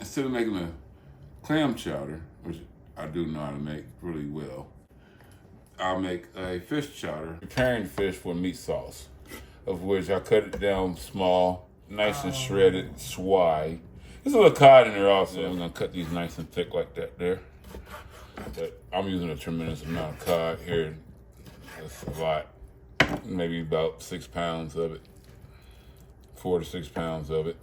instead of making a clam chowder, which I do know how to make really well, I'll make a fish chowder. Preparing fish for meat sauce, of which I cut it down small, nice and shredded swai. There's a little cod in there also. I'm gonna cut these nice and thick like that there. But I'm using a tremendous amount of cod here. That's a lot. Maybe about 6 pounds of it. 4 to 6 pounds of it.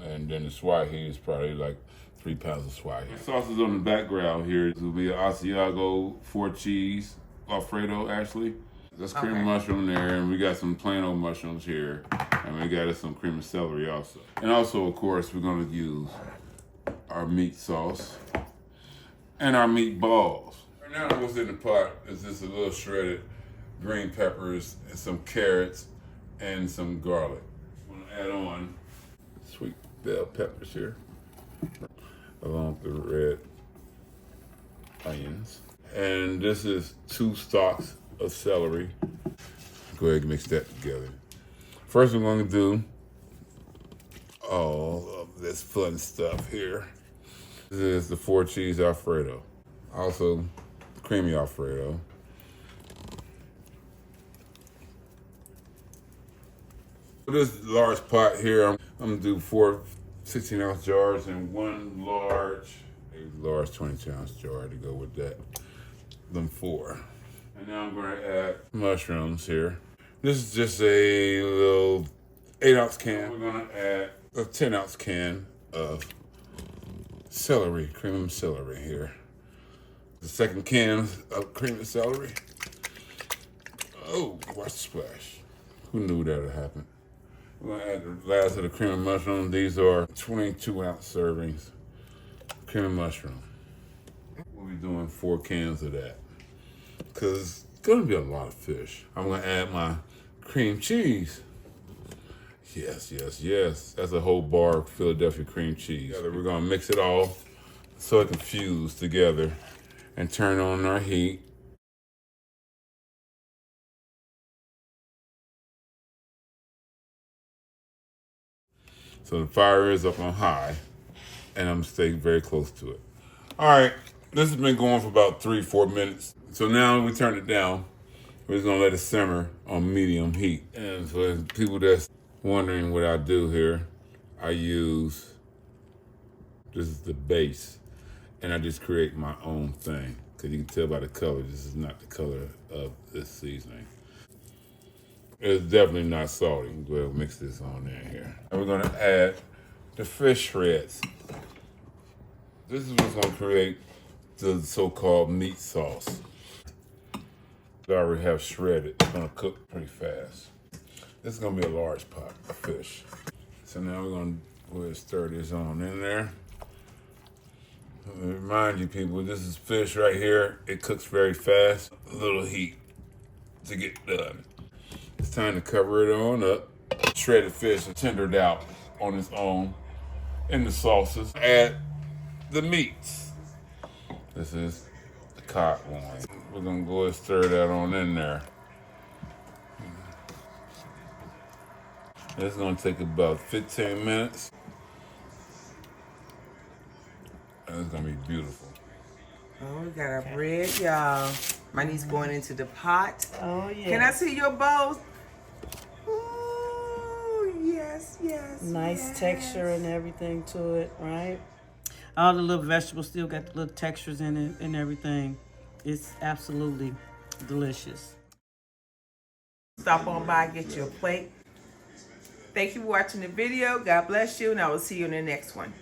And then the swai here is probably like 3 pounds of swai. The sauces on the background here will be an Asiago 4 cheese, Alfredo actually. That's cream of mushroom there, and we got some plain old mushrooms here. And we got some cream of celery also. And also, of course, we're gonna use our meat sauce and our meatballs. Right now what's in the pot is just a little shredded green peppers and some carrots and some garlic. I'm gonna add on sweet bell peppers here, along with the red onions. And this is 2 stalks of celery. Go ahead and mix that together. First we're going to do all of this fun stuff here. This is the 4 cheese Alfredo. Also creamy Alfredo. For this large pot here, I'm gonna do 4 16-ounce jars and 1 large 22-ounce jar to go with that. Them 4. And now I'm gonna add mushrooms here. This is just a little 8-ounce can. We're gonna add a 10-ounce can of celery, cream of celery here. The second can of cream of celery. Oh, watch the splash. Who knew that would happen? We're gonna add the last of the cream of mushroom. These are 22-ounce servings, cream of mushroom. We'll be doing 4 cans of that, because it's gonna be a lot of fish. I'm gonna add my cream cheese. Yes, yes, yes. That's a whole bar of Philadelphia cream cheese. We're gonna mix it all so it can fuse together and turn on our heat. So the fire is up on high, and I'm staying very close to it. All right, this has been going for about 3-4 minutes. So now we turn it down. We're just gonna let it simmer on medium heat. And for people that's wondering what I do here, I use, this is the base, and I just create my own thing. Because you can tell by the color, this is not the color of this seasoning. It's definitely not salty. Go ahead and mix this on in here. And we're gonna add the fish shreds. This is what's gonna create the so-called meat sauce. I already have shredded. It's gonna cook pretty fast. This is gonna be a large pot of fish. So now we're gonna go ahead and stir this on in there. Let me remind you people, this is fish right here. It cooks very fast. A little heat to get done. It's time to cover it on up. Shredded fish is tendered out on its own in the sauces. Add the meats. This is the cod loins. We're gonna go ahead and stir that on in there. It's gonna take about 15 minutes. And it's gonna be beautiful. Oh, we got our bread, y'all. Money's going into the pot. Oh, yeah. Can I see your bowls? Ooh, yes, yes. Nice yes. texture and everything to it, right? All the little vegetables still got the little textures in it and everything. It's absolutely delicious. Stop on by, get you a plate. Thank you for watching the video. God bless you, and I will see you in the next one.